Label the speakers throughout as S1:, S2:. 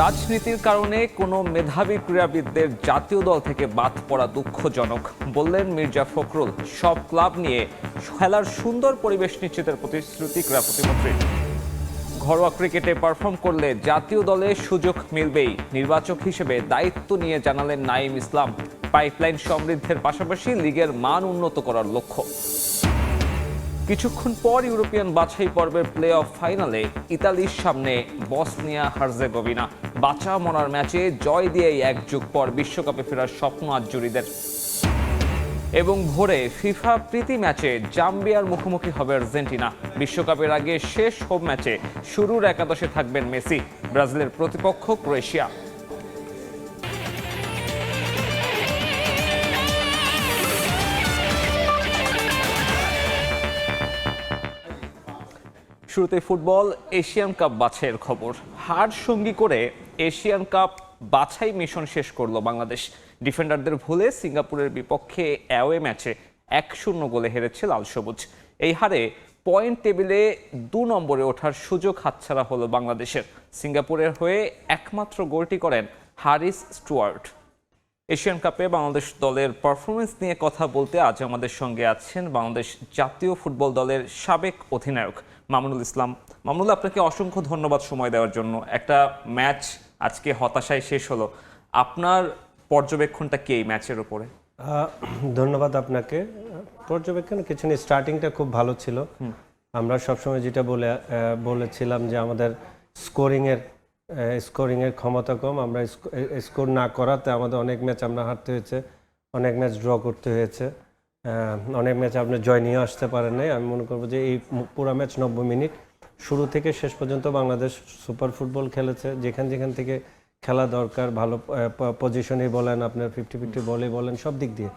S1: রাজনীতির কারণে কোনো মেধাবী ক্রীড়াবিদদের জাতীয় দল থেকে বাদ পড়া দুঃখজনক বললেন মির্জা ফখরুল। সব ক্লাব নিয়ে খেলার সুন্দর পরিবেশ নিশ্চিতের প্রতিশ্রুতি ক্রীড়া প্রতিমন্ত্রীর। ঘরোয়া ক্রিকেটে পারফর্ম করলে জাতীয় দলে সুযোগ মিলবেই, নির্বাচক হিসেবে দায়িত্ব নিয়ে জানালেন নাঈম ইসলাম। পাইপলাইন সমৃদ্ধির পাশাপাশি লিগের মান উন্নত করার লক্ষ্য। কিছুক্ষণ পর ইউরোপিয়ান বাছাই পর্বের প্লে অফ ফাইনালে ইতালির সামনে বসনিয়া হার্জেগোভিনা। বাঁচা মরার ম্যাচে জয় দিয়েই এক যুগ পর বিশ্বকাপে ফেরার স্বপ্ন আজ জুরিদের। এবং ভোরে ফিফা প্রীতি ম্যাচে জাম্বিয়ার মুখোমুখি হবে আর্জেন্টিনা। বিশ্বকাপের আগে শেষ হোম ম্যাচে শুরুর একাদশে থাকবেন মেসি। ব্রাজিলের প্রতিপক্ষ ক্রোয়েশিয়া। শুরুতে ফুটবল এশিয়ান কাপ বাছাইয়ের খবর। হার সঙ্গী করে এশিয়ান কাপ বাছাই মিশন শেষ করলো বাংলাদেশ। ডিফেন্ডারদের ভুলে সিঙ্গাপুরের বিপক্ষে অ্যাওয়ে ম্যাচে 1-0 গোলে হেরেছে লাল সবুজ। এই হারে পয়েন্ট টেবিলে 2 নম্বরে ওঠার সুযোগ হাতছাড়া হলো বাংলাদেশের। সিঙ্গাপুরের হয়ে একমাত্র গোলটি করেন হারিস স্টুয়ার্ট। এশিয়ান কাপে বাংলাদেশ দলের পারফরমেন্স নিয়ে কথা বলতে আজ আমাদের সঙ্গে আছেন বাংলাদেশ জাতীয় ফুটবল দলের সাবেক অধিনায়ক মামুনুল ইসলাম। মামুনুল, আপনাকে অসংখ্য ধন্যবাদ সময় দেওয়ার জন্য। একটা ম্যাচ আজকে হতাশায় শেষ হলো, আপনার পর্যবেক্ষণটা কি এই ম্যাচের উপরে?
S2: ধন্যবাদ আপনাকে। পর্যবেক্ষণ কিছু নেই, স্টার্টিংটা খুব ভালো ছিল। আমরা সবসময় যেটা বলেছিলাম যে আমাদের স্কোরিংয়ের ক্ষমতা কম, আমরা স্কোর না করাতে আমাদের অনেক ম্যাচ আমরা হারতে হয়েছে, অনেক ম্যাচ ড্র করতে হয়েছে, অনেক ম্যাচ আপনি জয় নিয়ে আসতে পারেন নাই। আমি মনে করবো যে এই পুরো ম্যাচ 90 মিনিট শুরু থেকে শেষ পর্যন্ত বাংলাদেশ সুপার ফুটবল খেলেছে। যেখান থেকে খেলা দরকার, ভালো পজিশনে বলেন, আপনার 50-50 বলে বলেন, সব দিক দিয়ে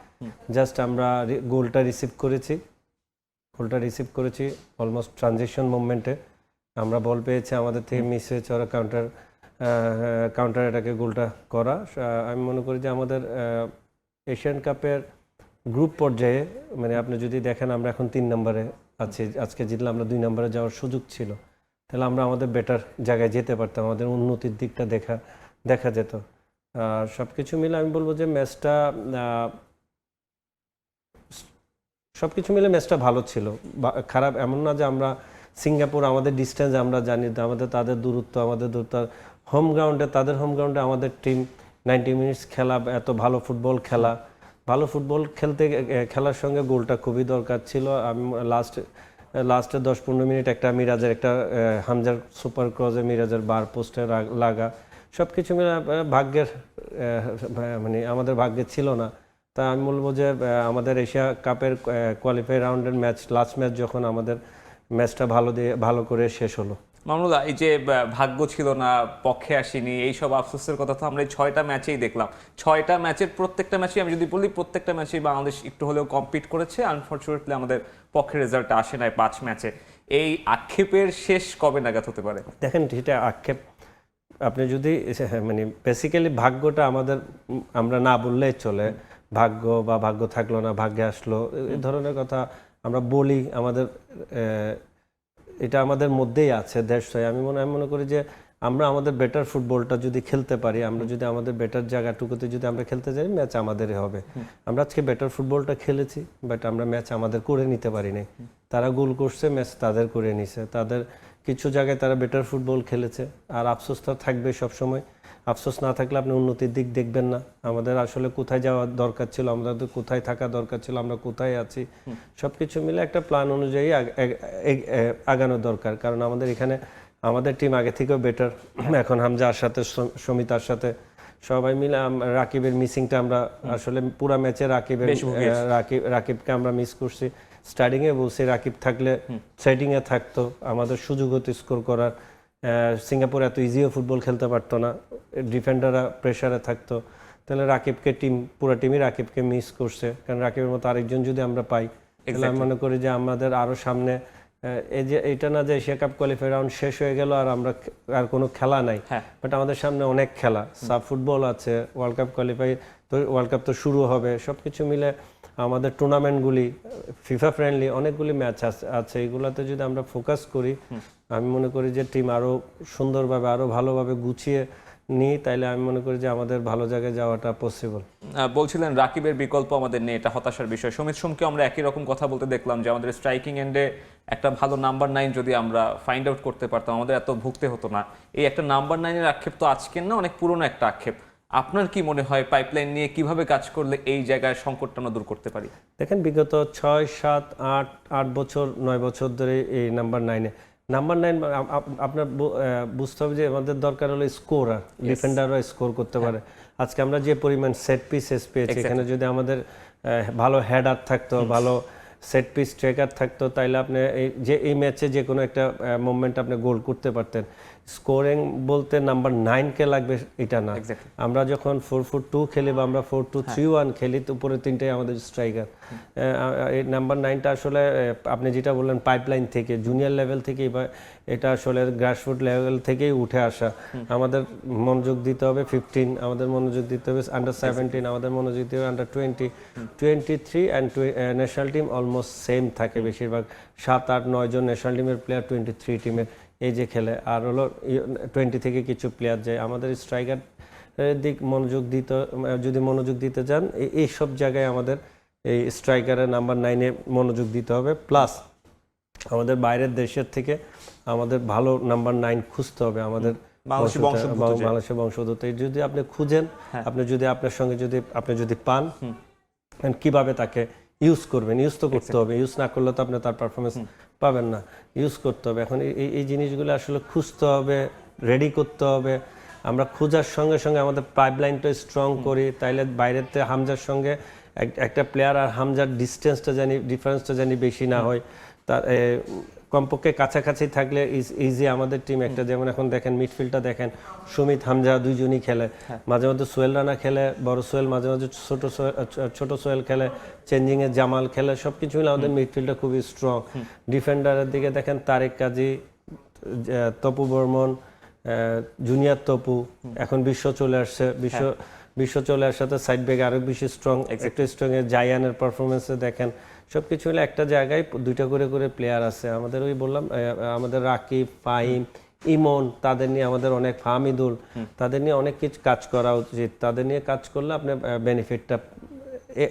S2: জাস্ট আমরা গোলটা রিসিভ করেছি অলমোস্ট ট্রানজিশন মুভমেন্টে। আমরা বল পেয়েছি, আমাদের থেকে মিস হয়েছে, ওরা কাউন্টার এটাকে গোলটা করা। আমি মনে করি যে আমাদের এশিয়ান কাপের গ্রুপ পর্যায়ে, মানে আপনি যদি দেখেন আমরা এখন 3 নম্বরে আছি, আজকে জিতলে আমরা 2 নম্বরে যাওয়ার সুযোগ ছিল, তাহলে আমরা আমাদের বেটার জায়গায় যেতে পারতাম, আমাদের উন্নতির দিকটা দেখা যেত। সব কিছু মিলে আমি বলবো যে ম্যাচটা ভালো ছিল, খারাপ এমন না। যে আমরা সিঙ্গাপুর, আমাদের ডিস্টেন্স আমরা জানি, তাদের দূরত্ব, হোম গ্রাউন্ডে, তাদের হোম গ্রাউন্ডে আমাদের টিম 90 মিনিটস খেলা, এত ভালো ফুটবল খেলার সঙ্গে গোলটা খুবই দরকার ছিল। আমি লাস্টে 10-15 মিনিট একটা মিরাজের, একটা হামজার সুপার ক্রসে মিরাজের বার পোস্টে লাগা, সব কিছু মিলে আমাদের ভাগ্যে ছিল না। তা আমি বলবো যে আমাদের এশিয়া কাপের কোয়ালিফাই রাউন্ডের লাস্ট ম্যাচ যখন আমাদের ম্যাচটা ভালো করে শেষ হলো।
S1: মামুনুল, এই যে ভাগ্য ছিল না, পক্ষে আসেনি, এইসব আফসোসের কথা তো আমরা এই 6টা ম্যাচেই দেখলাম। 6টা ম্যাচের প্রত্যেকটা ম্যাচেই আমি যদি বলি, প্রত্যেকটা ম্যাচেই বাংলাদেশ একটু হলেও কম্পিট করেছে। আনফর্চুনেটলি আমাদের পক্ষের রেজাল্ট আসে নাই 5 ম্যাচে। এই আক্ষেপের শেষ কবে নাগাদ হতে পারে?
S2: দেখেন, সেটা আক্ষেপ, আপনি যদি বেসিক্যালি ভাগ্যটা আমরা না বললেই চলে। ভাগ্য থাকলো না, ভাগ্যে আসলো, এই ধরনের কথা আমরা বলি। এটা আমাদের মধ্যেই আছে দেশটাই। আমি মনে করি যে আমরা আমাদের বেটার ফুটবলটা যদি খেলতে পারি, আমরা যদি আমাদের বেটার জায়গাটুকুতে যদি আমরা খেলতে যাই, ম্যাচ আমাদেরই হবে। আমরা আজকে বেটার ফুটবলটা খেলেছি, বাট আমরা ম্যাচ আমাদের করে নিতে পারি নাই। তারা গোল করছে, ম্যাচ তাদের করে নিছে। তাদের কিছু জায়গায় তারা বেটার ফুটবল খেলেছে, আর আফসোসটা থাকবে সবসময়। আফসোস না থাকলে আপনি উন্নতির দিক দেখবেন না। আমাদের আসলে কোথায় যাওয়া দরকার ছিল, আমাদের কোথায় থাকা দরকার ছিল, আমরা কোথায় আছি, সবকিছু মিলে একটা প্ল্যান অনুযায়ী আগানো দরকার। কারণ আমাদের এখানে আমাদের টিম আগে থেকেও বেটার। এখন হামজার সাথে, সমিতার সাথে সবাই মিলে রাকিবের মিসিংটা আমরা আসলে পুরো ম্যাচে রাকিবকে আমরা মিস করছি। স্টার্টিংয়ে বলছি রাকিব থাকলে সেটিংয়ে থাকতো, আমাদের সুযোগ হতো স্কোর করার। সিঙ্গাপুর এত ইজিও ফুটবল খেলতে পারতো না, ডিফেন্ডাররা প্রেশারে থাকতো। তাহলে পুরো টিমই রাকিবকে মিস করছে। কারণ রাকিবের মতো আরেকজন যদি আমরা পাই, তাহলে আমি মনে করি যে আমাদের আরও সামনে, এইটা না যে এশিয়া কাপ কোয়ালিফাই রাউন্ড শেষ হয়ে গেল আর কোনো খেলা নাই, বাট আমাদের সামনে অনেক খেলা, সাব ফুটবল আছে, ওয়ার্ল্ড কাপ তো শুরু হবে। সব কিছু মিলে আমাদের টুর্নামেন্টগুলি ফিফা ফ্রেন্ডলি অনেকগুলি ম্যাচ আছে, এগুলোতে যদি আমরা ফোকাস করি, আমি মনে করি যে টিম আরও সুন্দরভাবে, আরও ভালোভাবে গুছিয়ে নিই তাইলে আমি মনে করি যে আমাদের ভালো জায়গায় যাওয়াটা পসিবল।
S1: বলছিলেন রাকিবের বিকল্প আমাদের নেই, এটা হতাশার বিষয়। সমিত সোমকে আমরা একই রকম কথা বলতে দেখলাম যে আমাদের স্ট্রাইকিং এন্ডে একটা ভালো নাম্বার 9 যদি আমরা ফাইন্ড আউট করতে পারতাম আমাদের এত ভুগতে হতো না। এই একটা নাম্বার 9-এর আক্ষেপ তো আজকের না, অনেক পুরনো একটা আক্ষেপ। আপনার কি মনে হয় পাইপলাইন নিয়ে কিভাবে কাজ করলে এই জায়গায় সংকটটা আমরা দূর করতে পারি?
S2: দেখেন বিগত 6, 7, 8 বছর 9 বছর ধরে এই নাম্বার 9-এ নাম্বার 9 আপনার বুঝতে হবে যে আমাদের দরকার হলো স্কোরার, ডিফেন্ডাররা স্কোর করতে পারে। আজকে আমরা যে পরিমাণ সেট পিসেস পেয়েছি, এখানে যদি আমাদের ভালো হেডার থাকতো, ভালো সেট পিস স্ট্রাইকার থাকতো, তাইলে আপনি এই ম্যাচে যে কোনো একটা মুভমেন্ট আপনি গোল করতে পারতেন। স্কোরিং বলতে নাম্বার 9-কে লাগবে এটা না। আমরা যখন 4-4-2 খেলি বা আমরা 4-2-3-1 খেলি, তো উপরে তিনটাই আমাদের স্ট্রাইকার। এই নাম্বার 9টা আসলে আপনি যেটা বললেন পাইপলাইন থেকে, জুনিয়র লেভেল থেকে, বা এটা আসলে গ্রাসরুট লেভেল থেকেই উঠে আসা। আমাদের মনোযোগ দিতে হবে 15, আমাদের মনোযোগ দিতে হবে আন্ডার 17, আমাদের মনোযোগ দিতে হবে under 20, 23 and national team almost same থাকে বেশিরভাগ। 7, 8, 9 জন ন্যাশনাল টিমের প্লেয়ার 23 টিমের এই যে খেলে, আর হলো 20 থেকে কিছু প্লেয়ার যায়। আমাদের স্ট্রাইকার দিক মনোযোগ দিতে, যদি মনোযোগ দিতে চান এই সব জায়গায় আমাদের এই স্ট্রাইকারের নাম্বার 9-এ মনোযোগ দিতে হবে। প্লাস আমাদের বাইরের দেশের থেকে আমাদের ভালো নাম্বার 9 খুঁজতে হবে। আমাদের বাংলাদেশের বংশোদ্ভূত যদি আপনি খুঁজেন, আপনি যদি আপনার সঙ্গে আপনি যদি পান, কিভাবে তাকে ইউজ করবেন, ইউজ তো করতে হবে। ইউজ না করলে তো আপনি তার পারফরমেন্স পাবেন না, ইউজ করতে হবে। এখন এই জিনিসগুলো আসলে খুঁজতে হবে, রেডি করতে হবে। আমরা খোঁজার সঙ্গে সঙ্গে আমাদের পাইপলাইনটা স্ট্রং করি, তাইলে বাইরের থেকে হামজার সঙ্গে একটা প্লেয়ার আর হামজার ডিফারেন্সটা জানি বেশি না হয়। তার কমপক্ষে কাছাকাছি থাকলে ইজি আমাদের টিম একটা। যেমন এখন দেখেন মিডফিল্ডটা দেখেন, সুমিত হামজা দুইজনই খেলে, মাঝে মধ্যে সোহেল রানা খেলে, বড় সোহেল, মাঝে মাঝে ছোট সোহেল খেলে, চেঞ্জিংয়ে জামাল খেলে, সব কিছু মিলে আমাদের মিডফিল্ডটা খুবই স্ট্রং। ডিফেন্ডারের দিকে দেখেন তারেক কাজী, তপু বর্মন, জুনিয়র তপু, এখন বিশ্ব চলে আসছে, বিশ্ব চলে আসাতে সাইড ব্যাক আরো বেশি স্ট্রং, একটু স্ট্রং। জায়ানের পারফরমেন্সে দেখেন, সবকিছু হলে একটা জায়গায় দুইটা করে প্লেয়ার আছে আমাদের। ওই বললাম আমাদের রাকিব, ফাহিম, ইমন, তাদের নিয়ে আমাদের অনেক, ফাহমিদুল, তাদের নিয়ে অনেক কিছু কাজ করা উচিত। তাদের নিয়ে কাজ করলে আপনি বেনিফিটটা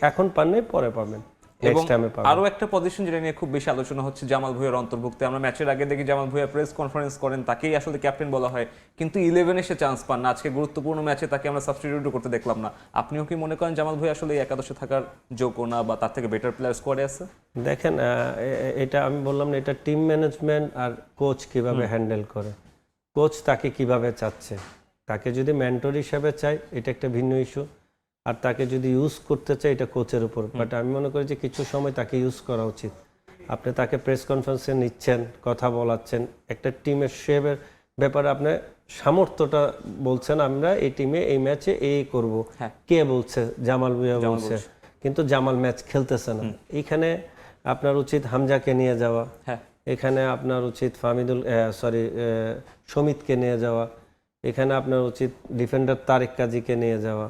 S2: এখন পান নাই, পরে পাবেন।
S1: এবং আরো একটা পজিশন যেটা নিয়ে খুব বেশি আলোচনা হচ্ছে জামাল ভুঁইয়ার অন্তর্ভুক্তি। আমরা ম্যাচের আগে দেখি জামাল ভুঁইয়া প্রেস কনফারেন্স করেন, তাকেই আসলে ক্যাপ্টেন বলা হয়, কিন্তু 11-এ সে চান্স পান না। আজকে গুরুত্বপূর্ণ ম্যাচে তাকে আমরা সাবস্টিটিউট করতে দেখলাম না। আপনিও কি মনে করেন জামাল ভুঁইয়া আসলে এই একাদশে থাকার যোগ্য না, বা তার থেকে বেটার প্লেয়ার স্কোয়াডে আছে?
S2: দেখেন এটা আমি বললাম না, এটা টিম ম্যানেজমেন্ট আর কোচ কিভাবে হ্যান্ডেল করে, কোচ তাকে কিভাবে চাচ্ছে। তাকে যদি মেন্টর হিসেবে চায়, এটা একটা ভিন্ন ইস্যু। আর তাকে যদি ইউজ করতে চায়, এটা কোচের উপর। বাট আমি মনে করি যে কিছু সময় তাকে ইউজ করা উচিত। আপনি তাকে প্রেস কনফারেন্সে নিচ্ছেন, কথা বলাচ্ছেন, একটা টিমের শেপের ব্যাপারে আপনি সামর্থ্যটা বলছেন, আমরা এই টিমে এই ম্যাচে এই করব। কে বলছে? জামাল ভুঁইয়া বলছে, কিন্তু জামাল ম্যাচ খেলতেছে না। এইখানে আপনার উচিত হামজাকে নিয়ে যাওয়া, এখানে আপনার উচিত সমিতকে নিয়ে যাওয়া, এখানে আপনার উচিত ডিফেন্ডার তারেক কাজীকে নিয়ে যাওয়া,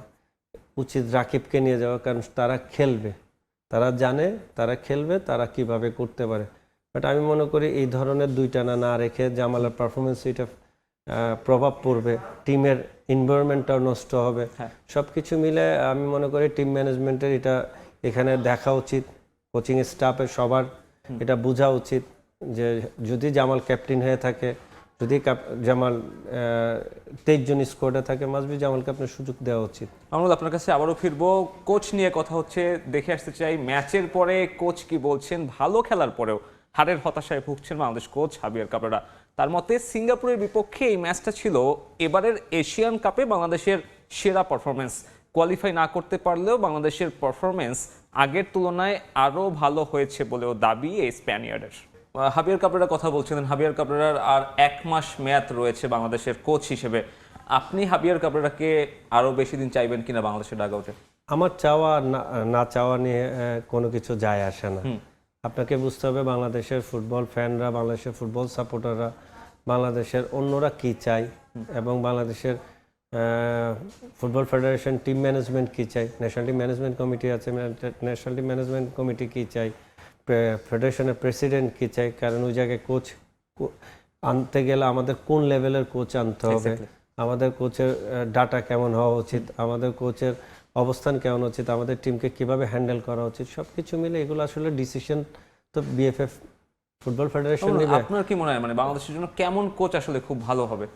S2: উচিত রাকিবকে নিয়ে যাওয়া। কারণ তারা খেলবে, তারা জানে তারা খেলবে, তারা কিভাবে করতে পারে। বাট আমি মনে করি এই ধরনের দুইটা না রেখে জামালের পারফরমেন্স এটা প্রভাব পড়বে, টিমের এনভায়রনমেন্টটাও নষ্ট হবে। সব কিছু মিলে আমি মনে করি টিম ম্যানেজমেন্টের এটা এখানে দেখা উচিত, কোচিং স্টাফের সবার এটা বোঝা উচিত যে যদি জামাল ক্যাপ্টেন হয়ে থাকে, যদি জামাল 23 জন স্কোয়াডে থাকে, মাসবি জামালকে আপনার সুযোগ দেওয়া উচিত।
S1: আমরা আপনার কাছে আবারও ফিরবো। কোচ নিয়ে কথা হচ্ছে, দেখে আসতে চাই ম্যাচের পরে কোচ কি বলছেন। ভালো খেলার পরেও হারের হতাশায় ভুগছেন বাংলাদেশ কোচ হাবিয়ার কাবরেরা। তার মতে সিঙ্গাপুরের বিপক্ষে এই ম্যাচটা ছিল এবারের এশিয়ান কাপে বাংলাদেশের সেরা পারফরমেন্স। কোয়ালিফাই না করতে পারলেও বাংলাদেশের পারফরমেন্স আগের তুলনায় আরও ভালো হয়েছে বলেও দাবি এই স্প্যানিয়ার্ডের। হাবিয়ার কাবরেরা কথা বলছিলেন। হাবিয়ার কাবরেরার আর 1 মাস মেয়াদ রয়েছে বাংলাদেশের কোচ হিসেবে। আপনি হাবিয়ার কাবরেরাকে আরও বেশি দিন চাইবেন কিনা বাংলাদেশের ডাগআউটে?
S2: আমার চাওয়া না চাওয়া নিয়ে কোনো কিছু যায় আসে না। আপনাকে বুঝতে হবে বাংলাদেশের ফুটবল ফ্যানরা, বাংলাদেশের ফুটবল সাপোর্টাররা, বাংলাদেশের অন্যরা কি চায়, এবং বাংলাদেশের ফুটবল ফেডারেশন টিম ম্যানেজমেন্ট কি চাই, ন্যাশনাল টিম ম্যানেজমেন্ট কমিটি আছে, ন্যাশনাল টিম ম্যানেজমেন্ট কমিটি কি চাই, ফেডারেশনের প্রেসিডেন্ট কি চাই। কারণ ওই জায়গায় কোচ আনতে গেলে আমাদের কোন লেভেলের কোচ আনতে হবে, আমাদের কোচের ডাটা কেমন হওয়া উচিত, আমাদের কোচের অবস্থান কেমন উচিত, আমাদের টিমকে কিভাবে হ্যান্ডেল করা উচিত, সবকিছু মিলে এগুলো আসলে ডিসিশন তো বিএফএফ ফুটবল ফেডারেশন নেবে।
S1: আপনার কি মনে হয় মানে বাংলাদেশের জন্য কেমন কোচ আসলে খুব ভালো হবে?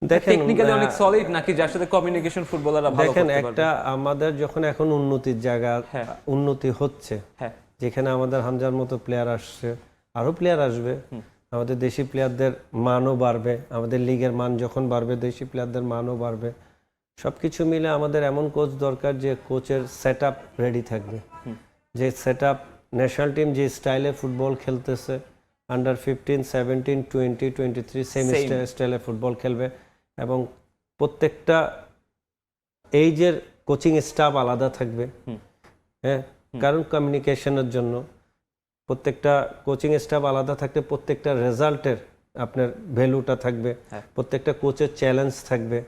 S2: দেখেন
S1: টেকনিক্যালি অনেক সলিড নাকি যার সাথে কমিউনিকেশন ফুটবলাররা ভালো
S2: দেখেন
S1: করতে পারবে?
S2: একটা আমাদের যখন এখন উন্নতির জায়গা
S1: হ্যাঁ।
S2: উন্নতি হচ্ছে,
S1: হ্যাঁ
S2: যেখানে আমাদের হামজার মতো প্লেয়ার আসছে, আরো প্লেয়ার আসবে, আমাদের দেশি প্লেয়ারদের মানও বাড়বে, আমাদের লিগের মান যখন বাড়বে দেশি প্লেয়ারদের মানও বাড়বে, সবকিছু মিলে আমাদের এমন কোচ দরকার যে কোচের সেট আপ রেডি থাকবে, যে সেট আপ ন্যাশনাল টিম যে স্টাইলে ফুটবল খেলতেছে আন্ডার 15, 17, 20, 23 সেম স্টাইলে ফুটবল খেলবে, এবং প্রত্যেকটা এইজের কোচিং স্টাফ আলাদা থাকবে। হ্যাঁ, কারণ কমিউনিকেশনের জন্য প্রত্যেকটা কোচিং স্টাফ আলাদা থাকতে প্রত্যেকটা রেজাল্টের আপনার ভ্যালুটা থাকবে, প্রত্যেকটা কোচের চ্যালেঞ্জ থাকবে,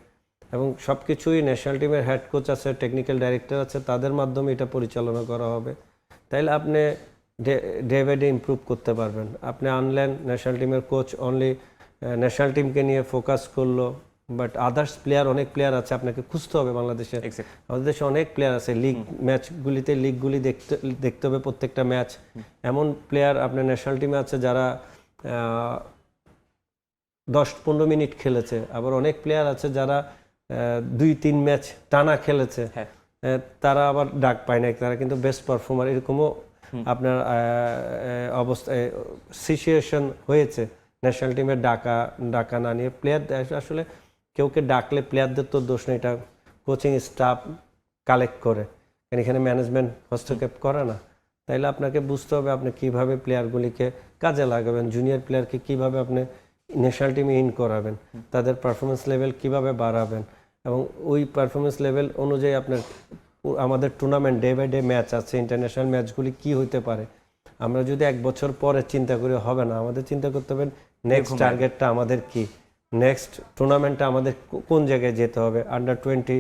S2: এবং সব কিছুই ন্যাশনাল টিমের হেড কোচ আছে, টেকনিক্যাল ডাইরেক্টর আছে, তাদের মাধ্যমে এটা পরিচালনা করা হবে। তাইলে আপনি ডে বাই ডে ইমপ্রুভ করতে পারবেন। আপনি আনলেন ন্যাশনাল টিমের কোচ অনলি ন্যাশনাল টিমকে নিয়ে ফোকাস করলো, বাট আদার্স প্লেয়ার অনেক প্লেয়ার আছে, আপনাকে খুঁজতে হবে বাংলাদেশে। আমাদের দেশে অনেক প্লেয়ার আছে, লিগ ম্যাচগুলিতে লিগগুলি দেখতে হবে প্রত্যেকটা ম্যাচ। এমন প্লেয়ার আপনার ন্যাশনাল টিমে আছে যারা 10-15 মিনিট খেলেছে, আবার অনেক প্লেয়ার আছে যারা 2-3 ম্যাচ টানা খেলেছে, তারা আবার ডাক পায় না, তারা কিন্তু বেস্ট পারফর্মার। এরকমও আপনার অবস্থা সিচুয়েশন হয়েছে ন্যাশনাল টিমের ডাকা না নিয়ে। প্লেয়ার আসলে কেউকে ডাকলে প্লেয়ারদের তো দোষ নেই, এটা কোচিং স্টাফ কালেক্ট করে, এখানে ম্যানেজমেন্ট হস্তক্ষেপ করে না। তাইলে আপনাকে বুঝতে হবে আপনি কিভাবে প্লেয়ারগুলিকে কাজে লাগাবেন, জুনিয়র প্লেয়ারকে কিভাবে আপনি ন্যাশনাল টিমে ইন করাবেন, তাদের পারফরমেন্স লেভেল কিভাবে বাড়াবেন, এবং ওই পারফরমেন্স লেভেল অনুযায়ী আপনার আমাদের tournament day by day match আছে, ইন্টারন্যাশনাল ম্যাচগুলি কি হইতে পারে। আমরা যদি 1 বছর পরে চিন্তা করি হবে না, আমাদের চিন্তা করতে হবে নেক্সট টার্গেটটা আমাদের কি, নেক্সট টুর্নামেন্টটা আমাদের কোন জায়গায় যেতে হবে। Under 20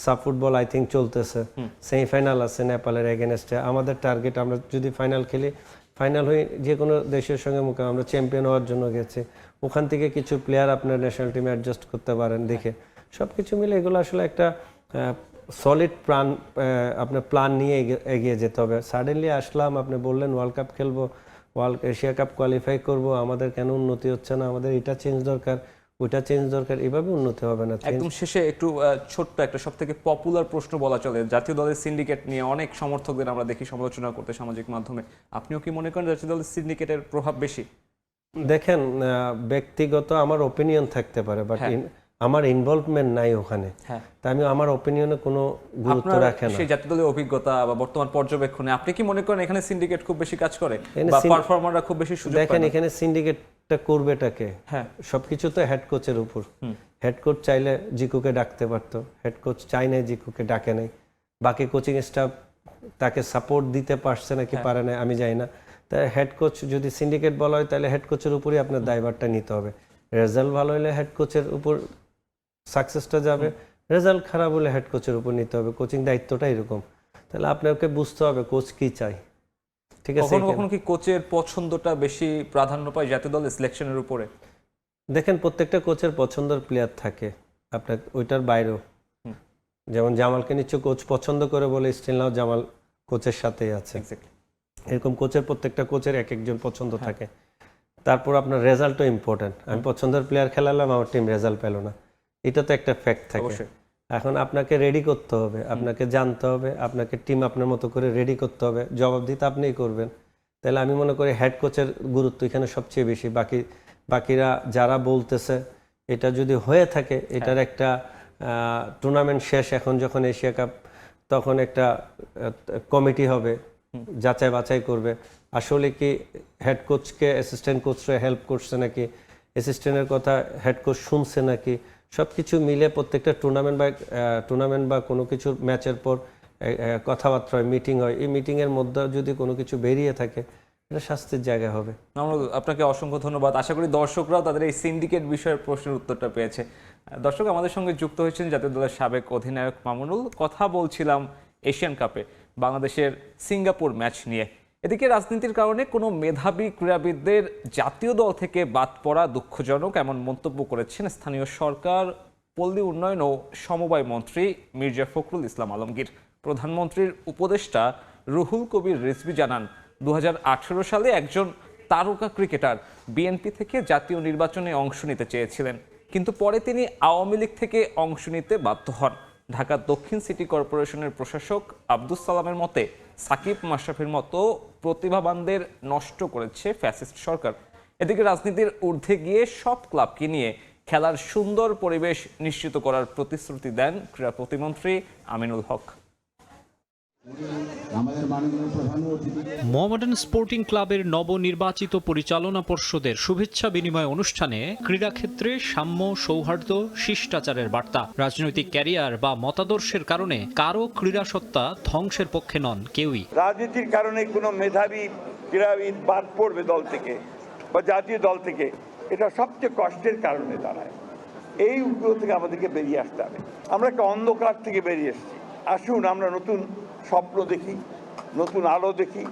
S2: sub football I think চলতেছে, সেমিফাইনাল আছে নেপালের এগেনস্টে। আমাদের টার্গেট আমরা যদি ফাইনাল খেলি, ফাইনাল হয়ে যে কোনো দেশের সঙ্গে মুখে আমরা চ্যাম্পিয়ন হওয়ার জন্য গেছি, ওখান থেকে কিছু প্লেয়ার আপনার ন্যাশনাল টিমে অ্যাডজাস্ট করতে পারেন দেখে। সব কিছু মিলে এগুলো আসলে একটা সলিড আপনার প্ল্যান নিয়ে এগিয়ে যেতে হবে। সাডেনলি আসলাম, আপনি বললেন ওয়ার্ল্ড কাপ খেলবো, এশিয়া কাপ কোয়ালিফাই করব, আমাদের কেন উন্নতি হচ্ছে না, আমাদের এটা চেঞ্জ দরকার, ওইটা চেঞ্জ দরকার, এভাবে উন্নতি হবে না।
S1: একদম শেষে একটু ছোট্ট একটা সবথেকে পপুলার প্রশ্ন বলা চলে, জাতীয় দলের সিন্ডিকেট নিয়ে অনেক সমর্থকদের আমরা দেখি সমালোচনা করতে সামাজিক মাধ্যমে। আপনিও কি মনে করেন জাতীয় দলের সিন্ডিকেটের প্রভাব বেশি?
S2: দেখেন, ব্যক্তিগত আমার ওপিনিয়ন থাকতে পারে, বাট আমার ইনভলভমেন্ট নাই ওখানে, তাই আমি আমার ওপিনিয়নে কোনো গুরুত্ব রাখে না।
S1: সেই জাতীয় দলের অভিজ্ঞতা বা বর্তমান পর্যবেক্ষণে আপনি কি মনে করেন এখানে সিন্ডিকেট খুব বেশি কাজ করে বা পারফর্মাররা খুব বেশি সুযোগ পায়?
S2: দেখেন, এখানে সিন্ডিকেটটা করবেটাকে, সবকিছু তো হেড কোচের উপর। হেড কোচ চাইলে জিকুকে ডাকতে পারতো, হেড কোচ চাই নাই, জিকুকে ডাকে নাই। বাকি কোচিং স্টাফ তাকে সাপোর্ট দিতে পারছে নাকি পারে না আমি জানি না। তাই হেড কোচ যদি সিন্ডিকেট বলা হয়, তাহলে হেড কোচের উপরই আপনার দায়ভারটা নিতে হবে। রেজাল্ট ভালো হলে হেড কোচের উপর সাকসেসটা যাবে, রেজাল্ট খারাপ হলে হেড কোচের উপর নিতে হবে। কোচিং দায়িত্বটা এরকম। তাহলে আপনাকে বুঝতে হবে কোচ কি চাই। ঠিক আছে,
S1: কখনো কখনো কি কোচের পছন্দটা বেশি প্রাধান্য পায় জাতীয় দলের সিলেকশনের উপরে?
S2: দেখেন, প্রত্যেকটা কোচের পছন্দের প্লেয়ার থাকে, আপনার ওইটার বাইরেও। যেমন জামালকে নিশ্চয় কোচ পছন্দ করে বলে স্টিল নাও জামাল কোচের সাথেই আছে। এরকম প্রত্যেকটা কোচের এক একজন পছন্দ থাকে। তারপর আপনার রেজাল্টও ইম্পর্টেন্ট। আমি পছন্দের প্লেয়ার খেলালাম, আমার টিম রেজাল্ট পেল না, এটা তো একটা ফ্যাক্ট থাকে। এখন আপনাকে রেডি করতে হবে, আপনাকে জানতে হবে, আপনাকে টিম আপনার মতো করে রেডি করতে হবে, জবাব দিতে আপনিই করবেন। তাহলে আমি মনে করি হেড কোচের গুরুত্ব এখানে সবচেয়ে বেশি। বাকিরা যারা বলতেছে, এটা যদি হয়ে থাকে, এটার একটা টুর্নামেন্ট শেষ, এখন যখন এশিয়া কাপ, তখন একটা কমিটি হবে, যাচাই বাছাই করবে আসলে কি হেড কোচকে অ্যাসিস্ট্যান্ট কোচরা হেল্প করছে নাকি, অ্যাসিস্ট্যান্টের কথা হেড কোচ শুনছে নাকি, সব কিছু মিলে প্রত্যেকটা টুর্নামেন্ট বা কোনো কিছু ম্যাচের পর কথাবার্তা হয়, মিটিং হয়। এই মিটিংয়ের মধ্যে যদি কোনো কিছু বেরিয়ে থাকে, এটা শাস্তির জায়গা হবে।
S1: আপনাকে অসংখ্য ধন্যবাদ। আশা করি দর্শকরাও তাদের এই সিন্ডিকেট বিষয়ের প্রশ্নের উত্তরটা পেয়েছে। দর্শক, আমাদের সঙ্গে যুক্ত হয়েছেন জাতীয় দলের সাবেক অধিনায়ক মামুনুল। কথা বলছিলাম এশিয়ান কাপে বাংলাদেশের সিঙ্গাপুর ম্যাচ নিয়ে। এদিকে রাজনীতির কারণে কোনো মেধাবী ক্রীড়াবিদদের জাতীয় দল থেকে বাদ পড়া দুঃখজনক, এমন মন্তব্য করেছেন স্থানীয় সরকার পল্লী উন্নয়ন ও সমবায় মন্ত্রী মির্জা ফখরুল ইসলাম আলমগীর। প্রধানমন্ত্রীর উপদেষ্টা রুহুল কবির রিজভী জানান, 2018 সালে একজন তারকা ক্রিকেটার বিএনপি থেকে জাতীয় নির্বাচনে অংশ নিতে চেয়েছিলেন, কিন্তু পরে তিনি আওয়ামী লীগ থেকে অংশ নিতে বাধ্য হন। ঢাকা দক্ষিণ সিটি কর্পোরেশনের প্রশাসক আব্দুস সালামের মতে, সাকিব মাশরাফির মতো প্রতিভাবানদের নষ্ট করেছে ফ্যাসিস্ট সরকার। এদিকে রাজনীতির ঊর্ধ্বে গিয়ে সব ক্লাবকে নিয়ে খেলার সুন্দর পরিবেশ নিশ্চিত করার প্রতিশ্রুতি দেন ক্রীড়া প্রতিমন্ত্রী আমিনুল হক।
S3: মোহামেডান স্পোর্টিং ক্লাবের নবনির্বাচিত পরিচালনা পর্ষদের শুভেচ্ছা বিনিময় অনুষ্ঠানে ক্রীড়াক্ষেত্রে সাম্য, সৌহার্দ্য, শিষ্টাচারের বার্তা। রাজনৈতিক ক্যারিয়ার বা মতাদর্শের কারণে কারো ক্রীড়াসত্তা ধ্বংসের পক্ষে নন কেউই।
S4: রাজনীতির কারণে কোনো মেধাবী ক্রীড়াবিদ বাদ পড়বে দল থেকে বা জাতীয় দল থেকে, এটা সবচেয়ে কষ্টের কারণে দাঁড়ায়। এই উপর থেকে আমাদেরকে বেরিয়ে আসতে হবে। আমরা একটা অন্ধকার থেকে বেরিয়ে এসেছি। আসুন আমরা নতুন স্বপ্ন দেখি, নতুন আলো দেখি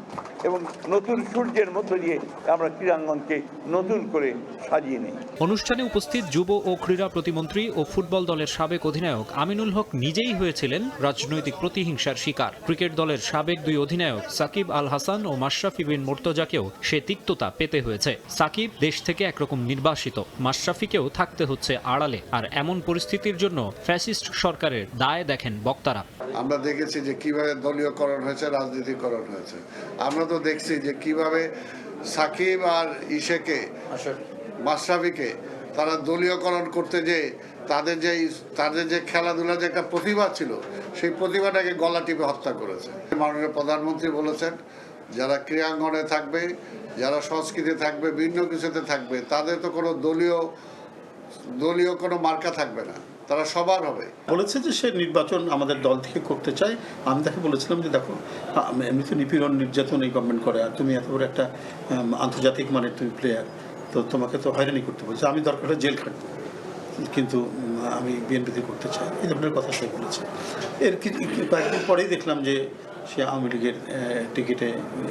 S4: এবং নতুন সূর্যের মধ্য দিয়ে আমরা ক্রীড়াঙ্গনকে নতুন করে সাজিয়ে নিই।
S3: অনুষ্ঠানে উপস্থিত যুব ও ক্রীড়া প্রতিমন্ত্রী ও ফুটবল দলের সাবেক অধিনায়ক আমিনুল হক নিজেই হয়েছিলেন রাজনৈতিক প্রতিহিংসার শিকার। ক্রিকেট দলের সাবেক দুই অধিনায়ক সাকিব আল হাসান ও মাশরাফি বিন মুর্তজাকেও সে তিক্ততা পেতে হয়েছে। সাকিব দেশ থেকে একরকম নির্বাসিত, মাশরাফিকেও থাকতে হচ্ছে আড়ালে। আর এমন পরিস্থিতির জন্য ফ্যাসিস্ট সরকারের দায় দেখেন বক্তারা।
S5: আমরা দেখেছি যে কিভাবে দলীয়করণ হয়েছে, রাজনীতিকরণ হয়েছে। আমরা তো দেখছি যে কিভাবে সাকিব আর মাশরাফিকে তারা দলীয়করণ করতে যে তাদের যে খেলাধুলার যে একটা প্রতিভা ছিল, সেই প্রতিভাটাকে গলা টিপে হত্যা করেছে। মাননীয় প্রধানমন্ত্রী বলেছেন, যারা ক্রীড়াঙ্গনে থাকবে, যারা সংস্কৃতি থাকবে, বিভিন্ন কিছুতে থাকবে, তাদের তো কোনো দলীয় কোনো মার্কা থাকবে না, তারা সবার হবে।
S6: বলেছে যে সে নির্বাচন আমাদের দল থেকে করতে চায়। আমি তাকে বলেছিলাম যে দেখো, এমনি তো নিপীড়ন নির্যাতন এই গভর্নমেন্ট করে, আর তুমি এত বড় একটা আন্তর্জাতিক মানের তুমি প্লেয়ার, তো তোমাকে তো হয়রানি করতে বলছে। আমি দরকার হলে জেল খাটবো, কিন্তু আমি বিএনপিতে করতে চাই, এই ধরনের কথা সে বলেছে। এর কয়েকদিন পরেই দেখলাম যে সে আওয়ামী লীগের টিকিটে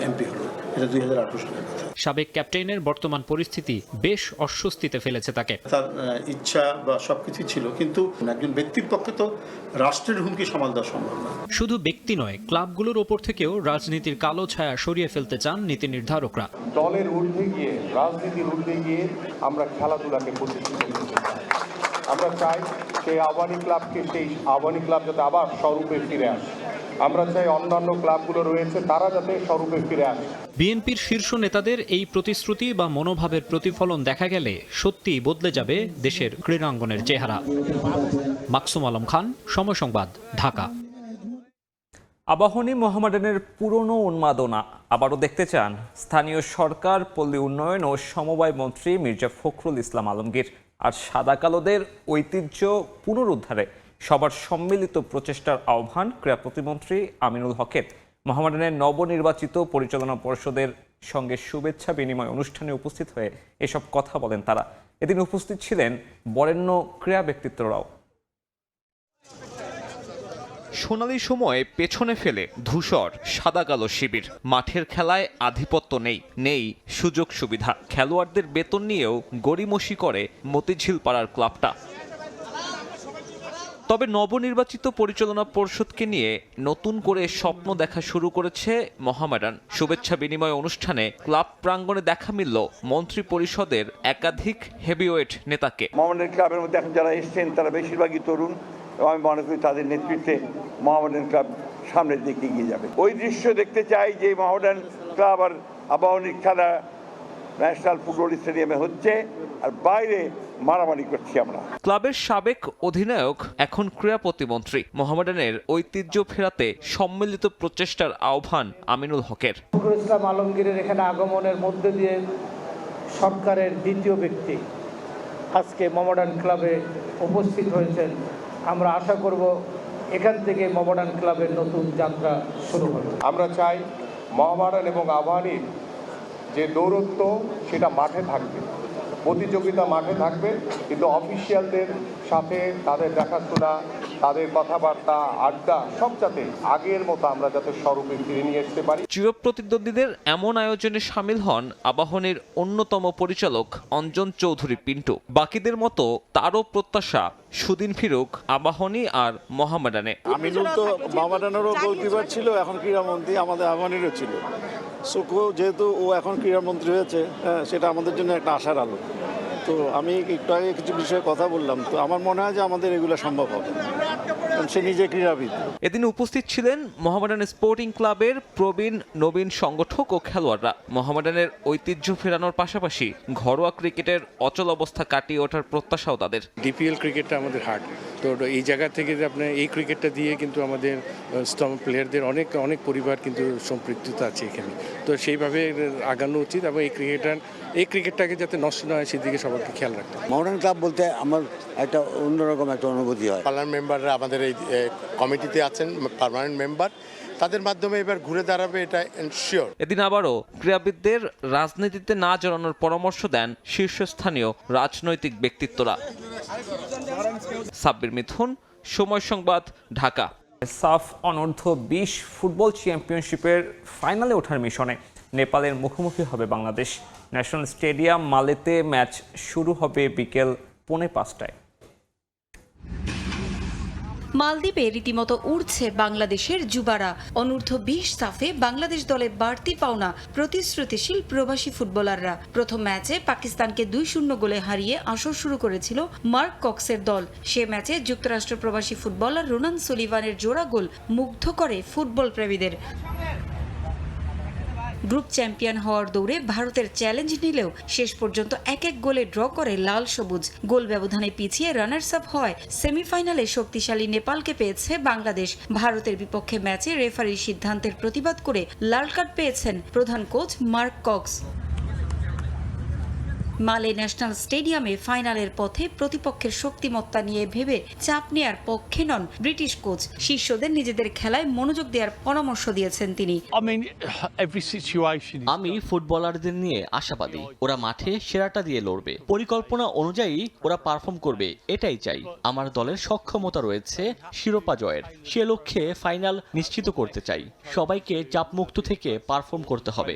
S6: এমপি হলো। এটা 2018 সালের কথা।
S3: সাবেক ক্যাপ্টেনের বর্তমান পরিস্থিতি বেশ অস্বস্তিতে ফেলেছে তাকে।
S6: তার ইচ্ছা বা সবকিছু ছিল, কিন্তু একজন ব্যক্তির পক্ষে তো রাষ্ট্রের হুমকি সামাল দেওয়া সম্ভব না।
S3: শুধু ব্যক্তি নয়, ক্লাবগুলোর ওপর থেকেও রাজনীতির কালো ছায়া সরিয়ে ফেলতে চান নীতি নির্ধারকরা।
S7: দলের ঊর্ধ্বে গিয়ে, রাজনীতির ঊর্ধ্বে গিয়ে আমরা খেলাধুলাকে প্রতিষ্ঠিত করতে চাই। আমরা চাই সেই আবাহনী ক্লাবকে, সেই আবাহনী ক্লাব যাতে আবার স্বরূপে ফিরে আসে। আমরা চাই অন্যান্য ক্লাবগুলো রয়েছে তারা যাতে স্বরূপে ফিরে আসে।
S3: বিএনপির শীর্ষ নেতাদের এই প্রতিশ্রুতি বা মনোভাবের প্রতিফলন দেখা গেলে সত্যিই বদলে যাবে দেশের ক্রীড়াঙ্গনের চেহারা। মাকসুম আলম খান, সময় সংবাদ, ঢাকা।
S1: আবাহনী মোহামেডানের পুরনো উন্মাদনা আবারও দেখতে চান স্থানীয় সরকার, পল্লী উন্নয়ন ও সমবায় মন্ত্রী মির্জা ফখরুল ইসলাম আলমগীর। আর সাদা কালোদের ঐতিহ্য পুনরুদ্ধারে সবার সম্মিলিত প্রচেষ্টার আহ্বান ক্রীড়া প্রতিমন্ত্রী আমিনুল হকের। মোহামেডানের নবনির্বাচিত পরিচালনা পর্ষদের সঙ্গে শুভেচ্ছা বিনিময় অনুষ্ঠানে উপস্থিত হয়ে এসব কথা বলেন তারা। এদিন উপস্থিত ছিলেন বরেণ্য ক্রীড়া ব্যক্তিত্বরাও। সোনালি সময়ে পেছনে ফেলে ধূসর সাদা কালো শিবির। মাঠের খেলায় আধিপত্য নেই সুযোগ সুবিধা। খেলোয়াড়দের বেতন নিয়েও গড়িমসি করে মতিঝিল পাড়ার ক্লাবটা। তবে নবনির্বাচিত পরিচালনা পর্ষদকে নিয়ে নতুন করে স্বপ্ন দেখা শুরু করেছে মোহামেডান। শুভেচ্ছা বিনিময় অনুষ্ঠানে ক্লাব প্রাঙ্গণে দেখা মিলল মন্ত্রী পরিষদের একাধিক হেভিওয়েট নেতাকে।
S4: মোহামেডান ক্লাবের মধ্যে এখন যারা এসছেন তারা বেশিরভাগই তরুণ, এবং আমি মনে করি তাদের নেতৃত্বে মোহামেডান ক্লাব সামনের দিকে এগিয়ে যাবে। ওই দৃশ্য দেখতে চাই যে মোহামেডান ক্লাব আর আবাহনীর খেলা ন্যাশনাল ফুটবল স্টেডিয়ামে হচ্ছে, আর বাইরে মারামারি করছি আমরা।
S1: ক্লাবের সাবেক অধিনায়ক এখন ক্রীড়া প্রতিমন্ত্রী। মোহামেডানের ঐতিহ্য ফেরাতে সম্মিলিত প্রচেষ্টার আহ্বান আমিনুল হকের।
S8: ফখরুল ইসলাম আলমগীরের এখানে আগমনের মধ্যে দিয়ে সরকারের দ্বিতীয় ব্যক্তি আজকে মোহামেডান ক্লাবে উপস্থিত হয়েছেন। আমরা আশা করব এখান থেকে মোহামেডান ক্লাবের নতুন যাত্রা শুরু হবে।
S7: আমরা চাই মোহামেডান এবং আবাহনীর যে দৌরত্ব সেটা মাঠে থাকবে, প্রতিযোগিতা মাঠে থাকবে, কিন্তু অফিসিয়ালদের সাথে তাদের দেখাশোনা তাদের কথাবার্তা আড্ডা সব যাতে আগের মতো আমরা যাতে স্বরূপে ফিরে নিয়ে আসতে পারি।
S1: চিরপ্রতিদ্বন্দ্বীদের এমন আয়োজনে সামিল হন আবাহনীর অন্যতম পরিচালক অঞ্জন চৌধুরী পিন্টু। বাকিদের মতো তারও প্রত্যাশা সুদিন ফিরুক আবাহনী আর মোহামেডানে।
S9: আমিনুল তো মোহামেডানেরও গোলকিপার ছিল, এখন ক্রীড়ামন্ত্রী, আমাদের আবাহনীরও ছিল। সো যেহেতু ও এখন ক্রীড়ামন্ত্রী হয়েছে, সেটা আমাদের জন্য একটা আশার আলো। তো আমি একটু আগে কিছু বিষয়ে কথা বললাম, তো আমার মনে হয় যে আমাদের এগুলো সম্ভব হবে, সে নিজে ক্রীড়াবিদ।
S1: এদিন উপস্থিত ছিলেন মোহামেডান স্পোর্টিং ক্লাবের প্রবীণ নবীন সংগঠক ও খেলোয়াড়রা। মোহামেডানের ঐতিহ্য ফেরানোর পাশাপাশি ঘরোয়া ক্রিকেটের অচল অবস্থা কাটিয়ে ওঠার প্রত্যাশাও তাদের।
S10: ডিপিএল ক্রিকেটটা আমাদের হার্ট, তো এই জায়গা থেকে যে আপনার এই ক্রিকেটটা দিয়ে কিন্তু আমাদের প্লেয়ারদের অনেক পরিবার কিন্তু সম্পৃক্ততা আছে এখানে, তো সেইভাবে আগানো উচিত এবং এই ক্রিকেটটাকে যাতে নষ্ট না হয় সেদিকে সবাইকে খেয়াল রাখতে হবে।
S9: মোহামেডান ক্লাব বলতে আমার একটা অন্যরকম একটা অনুভূতি হয়।
S10: পার্লামেন্ট মেম্বাররা আমাদের এই কমিটিতে আছেন, পার্মানেন্ট মেম্বার, তাদের মাধ্যমে এবার ঘুরে দাঁড়াবে এটা এনশিওর।
S1: এদিন আবারও ক্রীড়াবিদদের রাজনীতিতে না জড়ানোর পরামর্শ দেন শীর্ষস্থানীয় রাজনৈতিক ব্যক্তিত্বরা। সাব্বির মিথুন, সময় সংবাদ, ঢাকা। সাফ অনূর্ধ্ব 20 ফুটবল চ্যাম্পিয়নশিপের ফাইনালে ওঠার মিশনে নেপালের মুখোমুখি হবে বাংলাদেশ। ন্যাশনাল স্টেডিয়াম মালেতে ম্যাচ শুরু হবে বিকেল 4:45টায়।
S11: মালদ্বীপে রীতিমতো উড়ছে বাংলাদেশের যুবারা। অনূর্ধ্ব 20 সাফে বাংলাদেশ দলে বাড়তি পাওনা প্রতিশ্রুতিশীল প্রবাসী ফুটবলাররা। প্রথম ম্যাচে পাকিস্তানকে 2-0 গোলে হারিয়ে আসর শুরু করেছিল মার্ক কক্সের দল। সে ম্যাচে যুক্তরাষ্ট্র প্রবাসী ফুটবলার রোনান সুলিভানের জোড়া গোল মুগ্ধ করে ফুটবল প্রেমীদের। গ্রুপ চ্যাম্পিয়ন হওয়ার দৌড়ে ভারতের চ্যালেঞ্জ নিলেও শেষ পর্যন্ত 1-1 গোলে ড্র করে লাল সবুজ। গোল ব্যবধানে পিছিয়ে রানার্স আপ হয় সেমিফাইনালে শক্তিশালী নেপালকে পেয়েছে বাংলাদেশ। ভারতের বিপক্ষে ম্যাচে রেফারির সিদ্ধান্তের প্রতিবাদ করে লাল কার্ড পেয়েছেন প্রধান কোচ মার্ক কক্স। মালে ন্যাশনাল স্টেডিয়ামে ফাইনালের পথে প্রতিপক্ষের শক্তিমত্তা নিয়ে ভেবে চাপ নেয়ার পক্ষে নন ব্রিটিশ কোচ। শিষ্যদের নিজেদের খেলায় মনোযোগ দেওয়ার পরামর্শ দিয়েছেন তিনি।
S12: আমি ফুটবলারদের নিয়ে আশাবাদী, ওরা মাঠে সেরাটা দিয়ে লড়বে, পরিকল্পনা অনুযায়ী ওরা পারফর্ম করবে, এটাই চাই। আমার দলের সক্ষমতা রয়েছে শিরোপা জয়ের, সে লক্ষ্যে ফাইনাল নিশ্চিত করতে চাই। সবাইকে চাপমুক্ত থেকে পারফর্ম করতে হবে।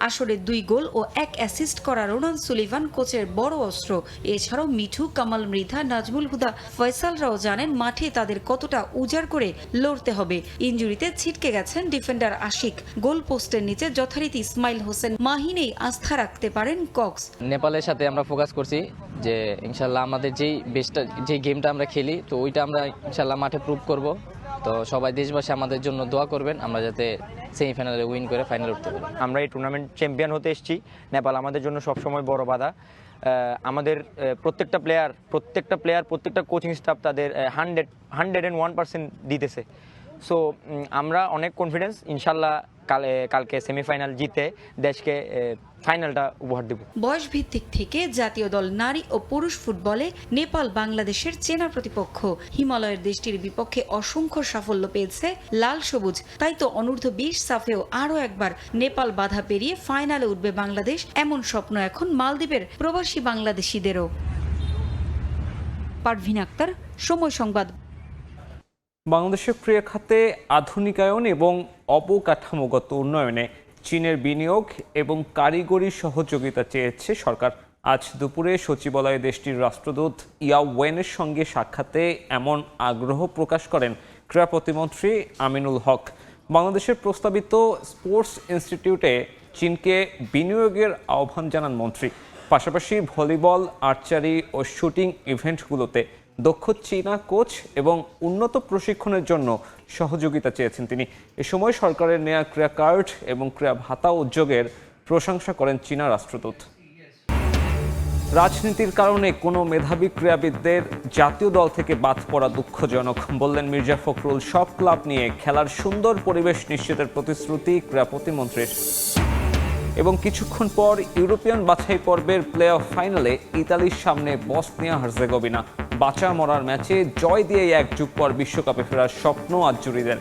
S11: আসরে 2 গোল ও 1 অ্যাসিস্ট করা রোনান সুলিভান কোচের বড় অস্ত্র। এছাড়াও মিঠু, কামাল মৃধা, নাজমুল হুদা, ফয়সালরাও জানেন মাঠে তাদের কতটা উজাড় করে লড়তে হবে। ইনজুরিতে ছিটকে গেছেন ডিফেন্ডার আশিক। গোল পোস্টের নিচে যথারীতি ইসমাইল হোসেন মাহিনেই আস্থা রাখতে পারেন কক্স।
S13: নেপালের সাথে আমরা ফোকাস করছি যে ইনশাল্লাহ আমাদের যে গেমটা আমরা খেলি, তো ওইটা আমরা ইনশাল্লাহ মাঠে প্রুভ করব। তো সবাই দেশবাসী আমাদের জন্য দোয়া করবেন, আমরা যাতে সেমিফাইনালে উইন করে ফাইনালে উঠতে পারি।
S14: আমরা এই টুর্নামেন্ট চ্যাম্পিয়ন হতে এসেছি। নেপাল আমাদের জন্য সবসময় বড় বাধা। আমাদের প্রত্যেকটা প্লেয়ার প্রত্যেকটা কোচিং স্টাফ তাদের 101% দিতেছে। সো আমরা অনেক কনফিডেন্স, ইনশাল্লাহ কালকে সেমিফাইনাল জিতে দেশকে ফাইনালটা উপহার দেব।
S11: বয়স ভিত্তিক থেকে জাতীয় দল নারী ও পুরুষ ফুটবলে নেপাল বাংলাদেশের চেনা প্রতিপক্ষ। হিমালয়ের দেশটির বিপক্ষে অসংখ্য সাফল্য পেয়েছে লাল সবুজ। তাই তো অনূর্ধ্ব 20 সাফেও আরও একবার নেপাল বাধা পেরিয়ে ফাইনালে উঠবে বাংলাদেশ, এমন স্বপ্ন এখন মালদ্বীপের প্রবাসী বাংলাদেশিদেরও। পারভিন আক্তার, সময় সংবাদ।
S1: বাংলাদেশের ক্রীড়া খাতে আধুনিকায়ন এবং অবকাঠামোগত উন্নয়নে চীনের বিনিয়োগ এবং কারিগরি সহযোগিতা চেয়েছে সরকার। আজ দুপুরে সচিবালয়ে দেশটির রাষ্ট্রদূত ইয়া ওয়েনের সঙ্গে সাক্ষাতে এমন আগ্রহ প্রকাশ করেন ক্রীড়া প্রতিমন্ত্রী আমিনুল হক। বাংলাদেশের প্রস্তাবিত স্পোর্টস ইনস্টিটিউটে চীনকে বিনিয়োগের আহ্বান জানান মন্ত্রী। পাশাপাশি ভলিবল, আর্চারি ও শুটিং ইভেন্টগুলোতে দক্ষ চীনা কোচ এবং উন্নত প্রশিক্ষণের জন্য সহযোগিতা চেয়েছেন তিনি। এ সময় সরকারের নেয়া ক্রীড়া কার্ড এবং ক্রীড়া ভাতা উদ্যোগের প্রশংসা করেন চীনা রাষ্ট্রদূত। রাজনীতির কারণে কোনো মেধাবী ক্রীড়াবিদদের জাতীয় দল থেকে বাদ পড়া দুঃখজনক, বললেন মির্জা ফখরুল। সব ক্লাব নিয়ে খেলার সুন্দর পরিবেশ নিশ্চিতের প্রতিশ্রুতি ক্রীড়া প্রতিমন্ত্রীর। এবং কিছুক্ষণ পর ইউরোপিয়ান বাছাই পর্বের প্লে অফ ফাইনালে ইতালির সামনে বসনিয়া হার্জেগোভিনা। বাঁচা মরার ম্যাচে জয় দিয়ে 1 যুগ পর বিশ্বকাপে ফেরার স্বপ্ন আজ জুরিদের।